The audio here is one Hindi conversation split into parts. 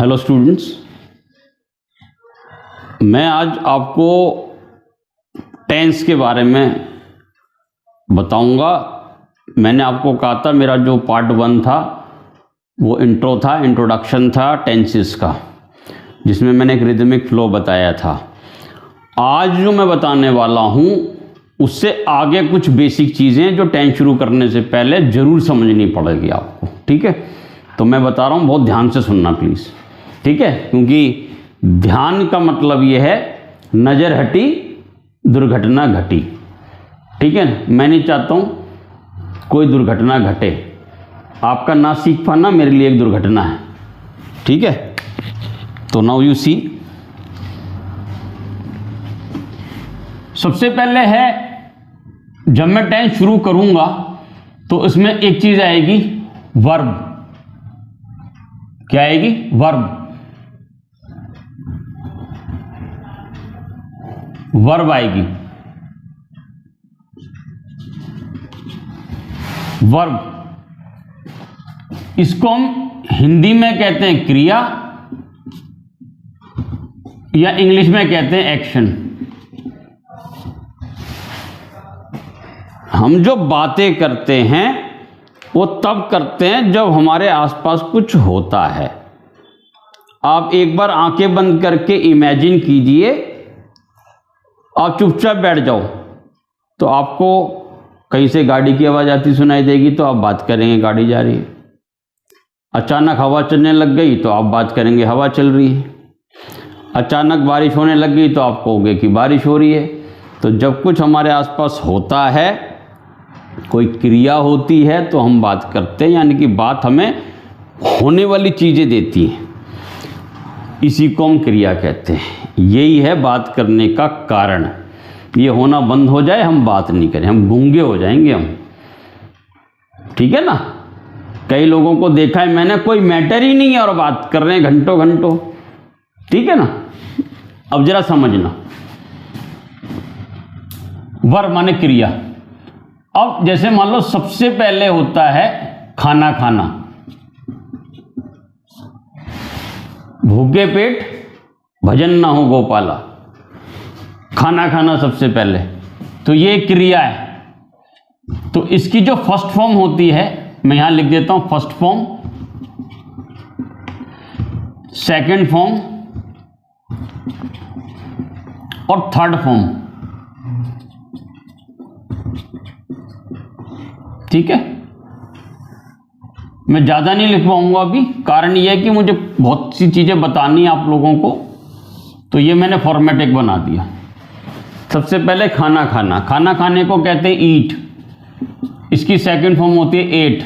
हेलो स्टूडेंट्स, मैं आज आपको टेंस के बारे में बताऊंगा। मैंने आपको कहा था मेरा जो पार्ट 1 था वो इंट्रो था, इंट्रोडक्शन था टेंसेस का, जिसमें मैंने एक रिदमिक फ्लो बताया था। आज जो मैं बताने वाला हूँ उससे आगे कुछ बेसिक चीज़ें जो टेंस शुरू करने से पहले ज़रूर समझनी पड़ेगी आपको, ठीक है। तो मैं बता रहा हूँ, बहुत ध्यान से सुनना प्लीज़, ठीक है, क्योंकि ध्यान का मतलब ये है नज़र हटी दुर्घटना घटी, ठीक है। मैं नहीं चाहता हूँ कोई दुर्घटना घटे, आपका ना सीख पाना मेरे लिए एक दुर्घटना है, ठीक है। तो नाउ यू सी, सबसे पहले है जब मैं टेंस शुरू करूंगा तो इसमें एक चीज आएगी वर्ब। क्या आएगी? वर्ब। वर्ब आएगी। वर्ब, इसको हम हिंदी में कहते हैं क्रिया या इंग्लिश में कहते हैं एक्शन। हम जो बातें करते हैं वो तब करते हैं जब हमारे आसपास कुछ होता है। आप एक बार आंखें बंद करके इमेजिन कीजिए, आप चुपचाप बैठ जाओ तो आपको कहीं से गाड़ी की आवाज़ आती सुनाई देगी तो आप बात करेंगे गाड़ी जा रही है। अचानक हवा चलने लग गई तो आप बात करेंगे हवा चल रही है। अचानक बारिश होने लग गई तो आप कहोगे कि बारिश हो रही है। तो जब कुछ हमारे आसपास होता है, कोई क्रिया होती है तो हम बात करते हैं, यानी कि बात हमें होने वाली चीज़ें देती हैं, इसी को हम क्रिया कहते हैं। यही है बात करने का कारण। ये होना बंद हो जाए हम बात नहीं करें, हम गूंगे हो जाएंगे हम, ठीक है ना। कई लोगों को देखा है मैंने, कोई मैटर ही नहीं है और बात कर रहे हैं घंटों घंटों, ठीक है ना। अब जरा समझना, वर्ब माने क्रिया। अब जैसे मान लो सबसे पहले होता है खाना खाना। भूखे पेट भजन ना हो गोपाला, खाना खाना सबसे पहले, तो ये क्रिया है। तो इसकी जो फर्स्ट फॉर्म होती है, मैं यहां लिख देता हूं फर्स्ट फॉर्म, सेकंड फॉर्म और थर्ड फॉर्म, ठीक है। मैं ज़्यादा नहीं लिख पाऊंगा अभी, कारण यह है कि मुझे बहुत सी चीज़ें बतानी है आप लोगों को, तो ये मैंने फॉर्मेट एक बना दिया। सबसे पहले खाना खाना, खाना खाने को कहते हैं ईट, इसकी सेकंड फॉर्म होती है एट,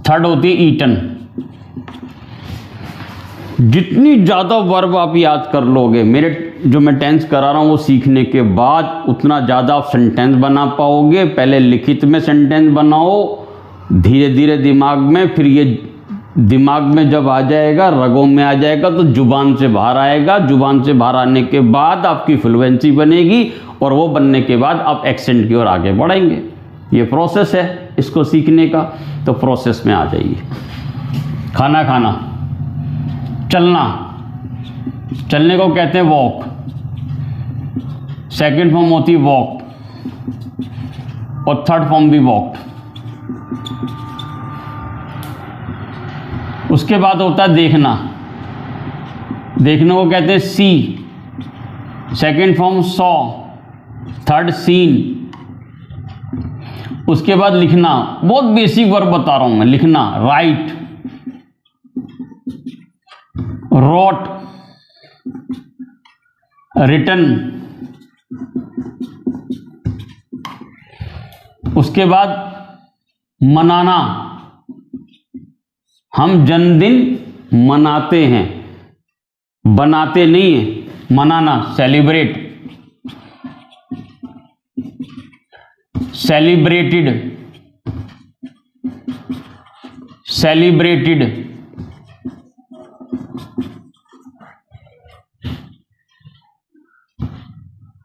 थर्ड होती है ईटन। जितनी ज़्यादा वर्ब आप याद कर लोगे, मेरे जो मैं टेंस करा रहा हूँ वो सीखने के बाद, उतना ज़्यादा आप सेंटेंस बना पाओगे। पहले लिखित में सेंटेंस बनाओ, धीरे धीरे दिमाग में, फिर ये दिमाग में जब आ जाएगा, रगों में आ जाएगा तो जुबान से बाहर आएगा। जुबान से बाहर आने के बाद आपकी फ्लुएंसी बनेगी और वो बनने के बाद आप एक्सेंट की ओर आगे बढ़ेंगे। ये प्रोसेस है इसको सीखने का, तो प्रोसेस में आ जाइए। खाना खाना, चलना, चलने को कहते हैं वॉक, सेकंड फॉर्म होती है वॉक और थर्ड फॉर्म भी वॉक। उसके बाद होता है देखना, देखने को कहते हैं see, second form saw, third seen. उसके बाद लिखना, बहुत बेसिक वर्ब बता रहा हूं मैं, लिखना राइट, रोट, रिटन। उसके बाद मनाना, हम जन्मदिन मनाते हैं, बनाते नहीं है, मनाना, सेलिब्रेट, सेलिब्रेटेड, सेलिब्रेटेड।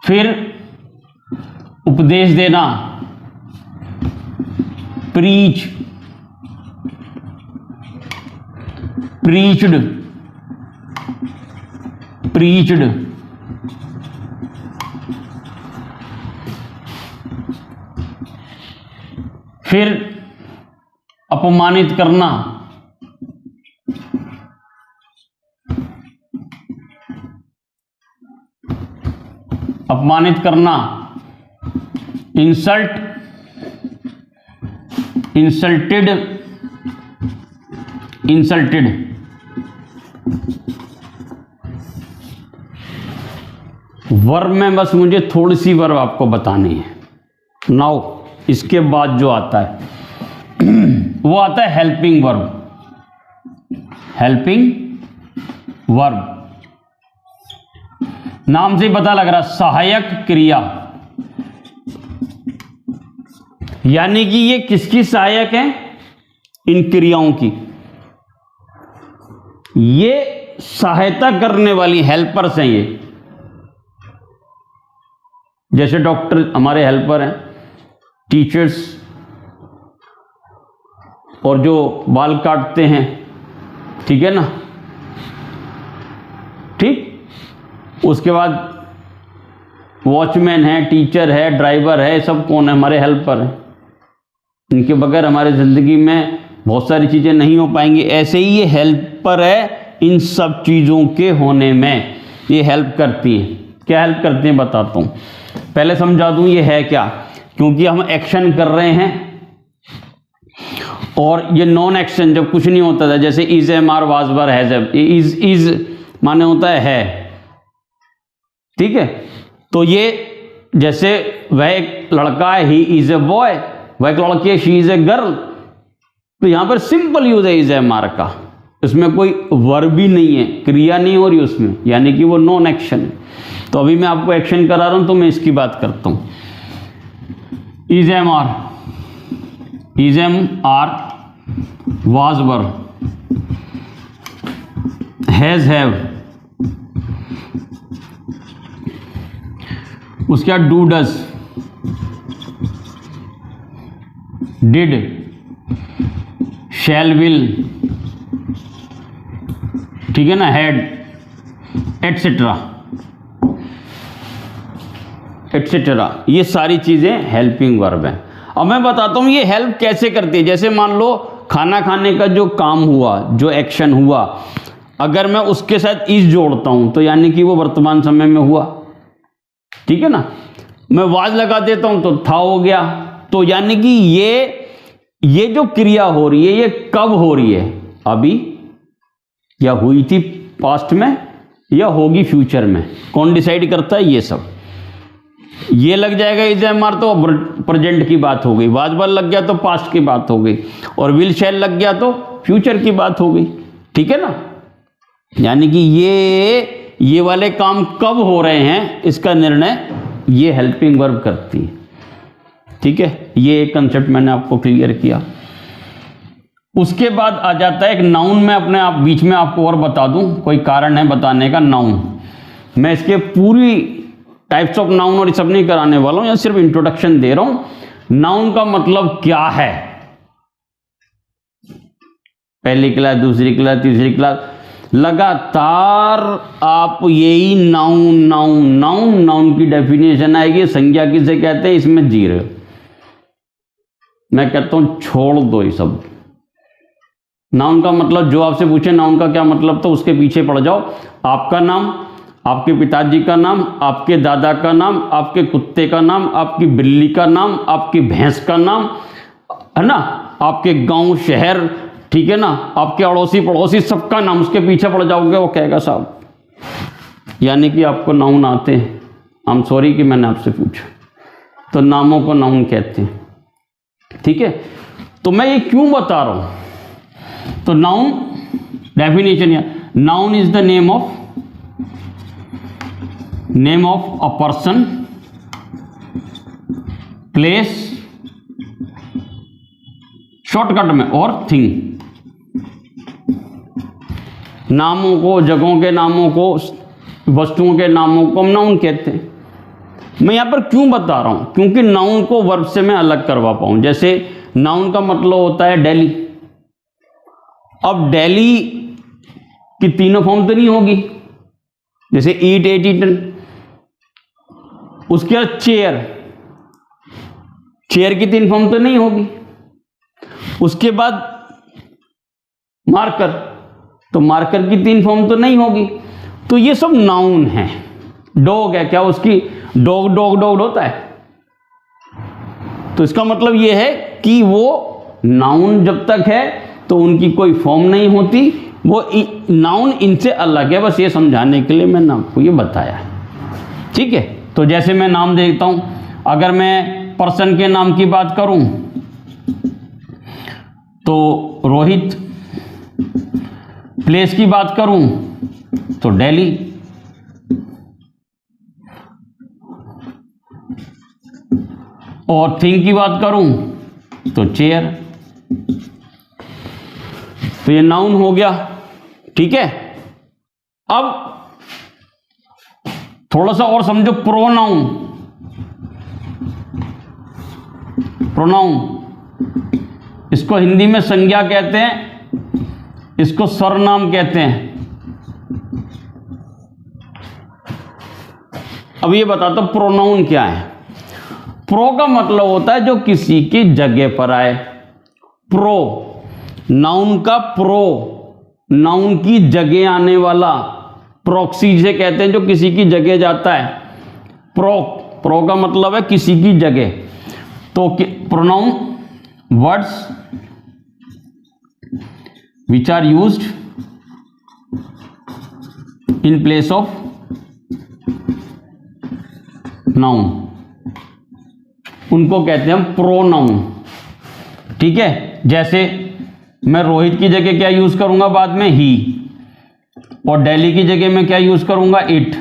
फिर उपदेश देना, प्रीच, प्रीच्ड, प्रीच्ड, फिर अपमानित करना, अपमानित करना, इंसल्ट, इंसल्टेड, इंसल्टेड, वर्ब में बस मुझे थोड़ी सी वर्ब आपको बतानी है। नाउ इसके बाद जो आता है वो आता है हेल्पिंग वर्ब। हेल्पिंग वर्ब नाम से ही पता लग रहा, सहायक क्रिया, यानी कि ये किसकी सहायक है? इन क्रियाओं की। ये सहायता करने वाली हेल्पर्स हैं ये। जैसे डॉक्टर हमारे हेल्पर हैं, टीचर्स, और जो बाल काटते हैं, ठीक है ना, ठीक। उसके बाद वॉचमैन है, टीचर है, ड्राइवर है, सब कौन है? हमारे हेल्पर हैं। इनके बगैर हमारे ज़िंदगी में बहुत सारी चीज़ें नहीं हो पाएंगी। ऐसे ही ये हेल्पर है इन सब चीज़ों के होने में, ये हेल्प करती हैं। क्या हेल्प करती हैं बताता हूँ। पहले समझा दूँ ये है क्या, क्योंकि हम एक्शन कर रहे हैं और ये नॉन एक्शन जब कुछ नहीं होता था, जैसे is, am, are, was, were, has, is माने होता है, ठीक है। तो ये जैसे वह एक लड़का है, ही इज ए बॉय, वह एक लड़की है, शी इज ए गर्ल, तो यहां पर सिंपल यूज है इज, एम, आर का, इसमें कोई वर्ब भी नहीं है, क्रिया नहीं हो रही उसमें, यानी कि वो नॉन एक्शन है। तो अभी मैं आपको एक्शन करा रहा हूं तो मैं इसकी बात करता हूं। Is, am, are, is, am, are, was, were, has, have, उसके बाद do, does, did, shall, will, ठीक है ना, हैड, एटसेट्रा, एटसेट्रा, ये सारी चीजें हेल्पिंग वर्ब हैं। अब मैं बताता हूं ये हेल्प कैसे करती है। जैसे मान लो खाना खाने का जो काम हुआ, जो एक्शन हुआ, अगर मैं उसके साथ इज जोड़ता हूं तो यानी कि वो वर्तमान समय में हुआ, ठीक है ना। मैं वाज लगा देता हूं तो था हो गया। तो यानी कि ये जो क्रिया हो रही है ये कब हो रही है? अभी, या हुई थी पास्ट में, या होगी फ्यूचर में। कौन डिसाइड करता है? ये सब। ये लग जाएगा इज, एम, आर तो प्रेजेंट की बात हो गई, वाज, वर लग गया तो पास्ट की बात हो गई, और विल, शैल लग गया तो फ्यूचर की बात हो गई, ठीक है ना। यानी कि ये वाले काम कब हो रहे हैं इसका निर्णय ये हेल्पिंग वर्ब करती है, ठीक है। ये एक कंसेप्ट मैंने आपको क्लियर किया। उसके बाद आ जाता है एक नाउन। में अपने आप बीच में आपको और बता दूं, कोई कारण है बताने का। नाउन मैं इसके पूरी टाइप्स ऑफ नाउन और ये सब नहीं कराने वाला हूं, या सिर्फ इंट्रोडक्शन दे रहा हूं। नाउन का मतलब क्या है? पहली क्लास, दूसरी क्लास, तीसरी क्लास, लगातार आप यही नाउन नाउन नाउन नाउन की डेफिनेशन आएगी। संज्ञा किसे कहते हैं? इसमें जीरो। मैं कहता हूं छोड़ दो ये सब। नाउन का मतलब जो आपसे पूछे नाउन का क्या मतलब, तो उसके पीछे पड़ जाओ। आपका नाम, आपके पिताजी का नाम, आपके दादा का नाम, आपके कुत्ते का नाम, आपकी बिल्ली का नाम, आपकी भैंस का नाम, है ना, आपके गांव, शहर, ठीक है ना, आपके अड़ोसी पड़ोसी, सबका नाम, उसके पीछे पड़ जाओगे, वो कहेगा साहब, यानी कि आपको नाउन आते हैं। आई एम सॉरी कि मैंने आपसे पूछा। तो नामों को नाउन कहते हैं, ठीक है। तो मैं ये क्यों बता रहा हूं? तो नाउन डेफिनेशन, या noun is the name of a person, place, shortcut में, और थिंग। नामों को, जगहों के नामों को, वस्तुओं के नामों को हम नाउन कहते हैं। मैं यहां पर क्यों बता रहा हूं? क्योंकि नाउन को वर्ब से मैं अलग करवा पाऊं। जैसे नाउन का मतलब होता है दिल्ली। अब दिल्ली की तीनों फॉर्म तो नहीं होगी, जैसे ईट, एट, ईटन। उसके बाद चेयर, चेयर की 3 फॉर्म तो नहीं होगी। उसके बाद मार्कर, तो मार्कर की 3 फॉर्म तो नहीं होगी। तो ये सब नाउन है। डॉग है, क्या उसकी डॉग डॉग डॉग होता है? तो इसका मतलब ये है कि वो नाउन जब तक है तो उनकी कोई फॉर्म नहीं होती, वो नाउन इनसे अलग है। बस ये समझाने के लिए मैंने आपको ये बताया, ठीक है। तो जैसे मैं नाम देखता हूं, अगर मैं पर्सन के नाम की बात करूं तो रोहित, प्लेस की बात करूं तो दिल्ली, और थिंग की बात करूं तो चेयर। तो ये नाउन हो गया, ठीक है। अब थोड़ा सा और समझो, प्रोनाउन। प्रोनाउन, इसको हिंदी में संज्ञा कहते हैं, इसको सर्वनाम कहते हैं। अब ये बताता हूं प्रोनाउन क्या है। प्रो का मतलब होता है जो किसी की जगह पर आए। प्रो, नाउन का प्रो, नाउन की जगह आने वाला। प्रॉक्सी से कहते हैं जो किसी की जगह जाता है। प्रो का मतलब है किसी की जगह। तो pronoun words which are used in place of noun, उनको कहते हैं प्रोनाउन, ठीक है। जैसे मैं रोहित की जगह क्या यूज करूंगा बाद में? ही। और दिल्ली की जगह में क्या यूज करूंगा? इट।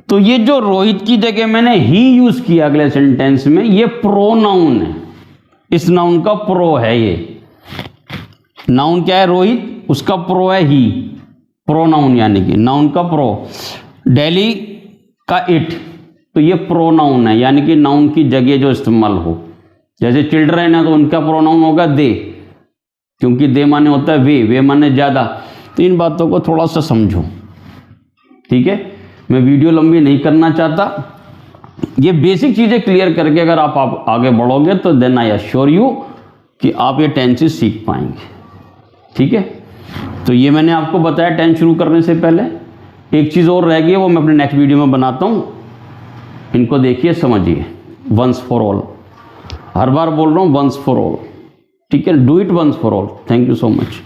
तो ये जो रोहित की जगह मैंने ही यूज किया अगले सेंटेंस में, ये प्रोनाउन है। इस नाउन का प्रो है ये। नाउन क्या है? रोहित, उसका प्रो है ही। प्रोनाउन यानी कि नाउन का प्रो। दिल्ली का इट, तो ये प्रोनाउन है, यानी कि नाउन की जगह जो इस्तेमाल हो। जैसे चिल्ड्रन है तो उनका प्रोनाउन होगा दे, क्योंकि दे माने होता है वे माने ज्यादा। तो इन बातों को थोड़ा सा समझो, ठीक है। मैं वीडियो लंबी नहीं करना चाहता। ये बेसिक चीजें क्लियर करके अगर आप आगे बढ़ोगे तो देन आई एश्योर यू कि आप ये टेंसेस सीख पाएंगे, ठीक है। तो ये मैंने आपको बताया टेंस शुरू करने से पहले। एक चीज और रह गई, वो मैं अपने नेक्स्ट वीडियो में बनाता हूं। इनको देखिए, समझिए। वंस फॉर ऑल, हर बार बोल रहा हूं वंस फॉर ऑल, ठीक है। Do it once for all. Thank you so much.